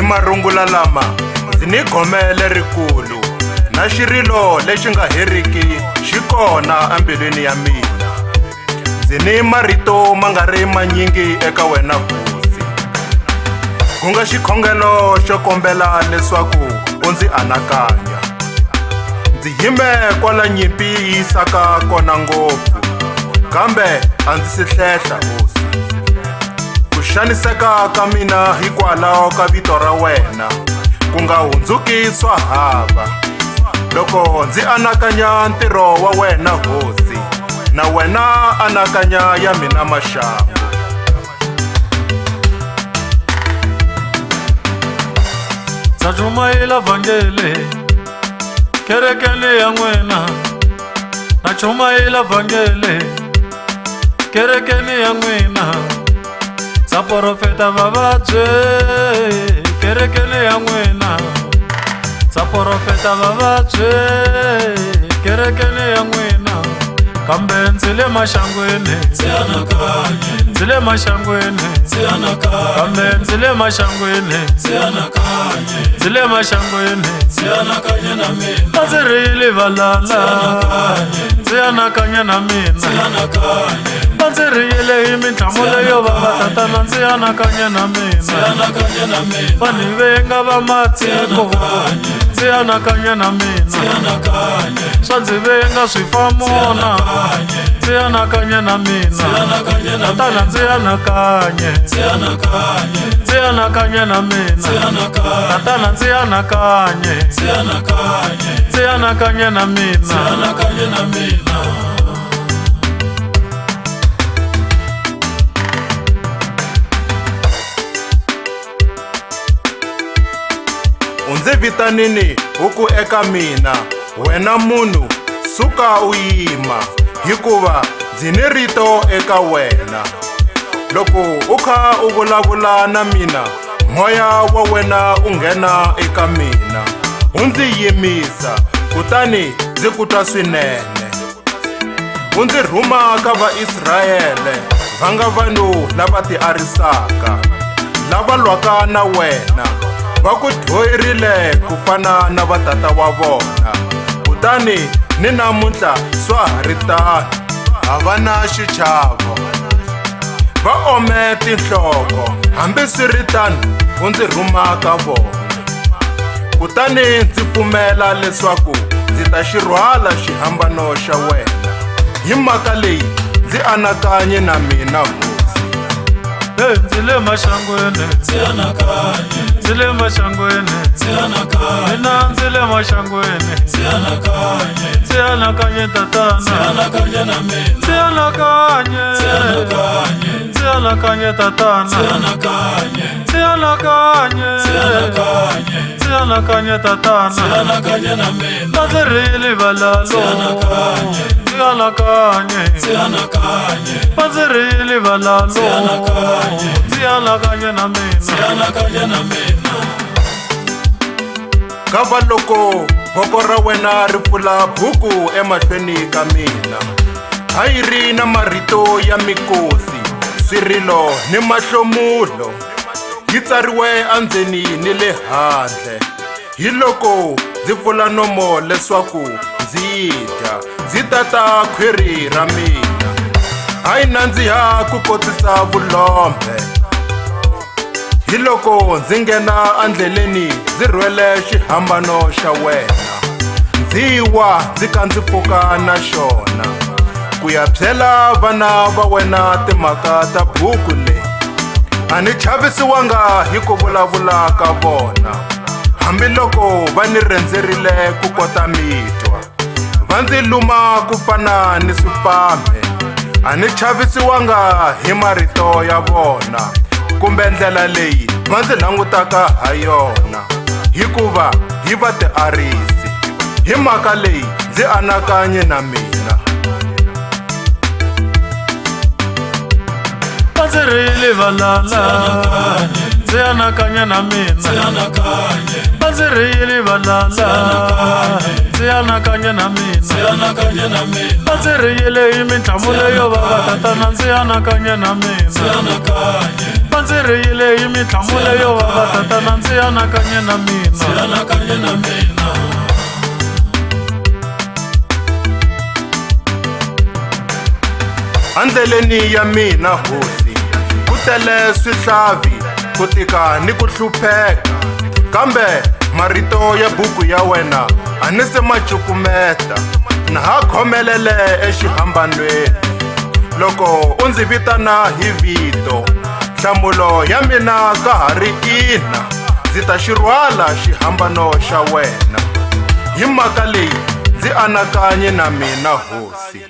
marungula lama ndzi ni gomele rikulu na xirilo lexi nga heriki xi kona ambilwini ya mina. Ndzi ni marito ma nga ri manyingi eka wena hosi, ku nga xikhongelo xo kombela leswaku u ndzi anakanya. Ndzi yime kwala nyimpi yi yisaka kona ngopfu, kambe a ndzi si hlehla hosi. Ku xaniseka ka mina hikwalaho ka vito ra wena ku nga hundzuki swa hava. Loko ndzi anakanya ntirho wa wena hosi, na wena anakanya ya mina maxangu. Ndza chumayela vhangele kerekeni ya n'wina, na chumayela vhangele kerekeni ya n'wina. Ndza porofeta vavabyi kerekeni ya n'wina, ndza porofeta vavabyi kerekeni ya n'wina. Kambe ndzi le maxangweni, ndzi le maxangweni, kambe ndzi le maxangweni, ndzi le maxangweni. A ndzi rili valala, ndzi anakanya na mina. A ndzi riyile hi mintlhamu leyo vava tatana, ndzi anakanya na mina. Vanhu venga va matiko, ndzi anakanya na mina. Swa ndzi venga swifamona, ndzi anakanya na mina. Tatana ndzi anakanye, ndzi anakanya na mina. Tatana ndzi anakanye, ndzi anakanya na mina. U ndzi vitanini huku eka mina, wena munhu suka u yima, hikuva ndzi ni rito eka wena. Loko u kha u vulavula na mina, moya wa wena u nghena eka mina, u ndzi yimisa, kutani ndzi ku twa swinene. U ndzi rhuma ka Vaisrayele, va nga vanhu lava ti arisaka, lava lwaka na wena, va ku dyoherile ku fana na vatata wa vona. Kutani ni namuntlha swa ha ri tano, hava na xichavo, va ome tinhloko, hambi swi ri tano u ndzi rhuma ka vona. Kutani ndzi pfumela leswaku ndzi ta xi rhwala xihambano xa wena. Hi mhaka leyi ndzi anakanye na mina hosi. Ndzi le maxangweni, ndzi le maxangweni, mina ndzi le maxangweni, ndzi anakanye tatana, ndzi anakanye, ndzi anakanye tatana, ndzi anakanye, ndzi anakanye tatana. A ndzi rili valalo, ndzi anakanye, a ndzi rili valalo, ndzi anakanye na mina. Kava loko voko ra wena ri pfula buku emahlweni ka mina, a yi ri na marito ya mikosi, swirilo ni mahlomulo, yi tsariwe andzeni ni le handle. Hi loko ndzi pfula nomo leswaku ndzi yi dya, ndzi tata khwiri ra mina, a yi nandziha ku kotisa vulombe. Hi loko ndzi nghena andleleni ndzi rhwele xihambano xa wena, ndzi wa ndzi ka ndzi pfuka na xona, ku ya byela vana va wena timhaka ta buku leyi. A ni chavisiwanga hi ku vulavula ka vona, hambiloko va ni rhendzerile ku kota mitwa, va ndzi luma ku fana ni swipambe. A ni chavisiwanga hi marito ya vona kumbe ndlela leyi va ndzi langutaka ha yona, hikuva hi va ti arisi. Hi mhaka leyi ndzi anakanye na mina. A ndzi rili valala, ndzi anakanya na mina a ndzi riyile valala ndzi anakanya na mina a ndzi riyile hi mintlhamulo yo vava tatana ndzi anakanya na mina a ndzi riyile hi mintlhamulo yo vava tatana ndzi anakanya na mina Andleleni ya mina hosi ku tele swihlavi ku tika ni ku hlupheka kambe marito ya buku ya wena a ni se ma cukumeta na ha khomelele exihambanweni loko u ndzi vitana hi vito nhlamulo ya mina ka ha ri ina ndzi ta xi rhwala xihambano xa wena hi mhaka leyi ndzi anakanye na mina hosi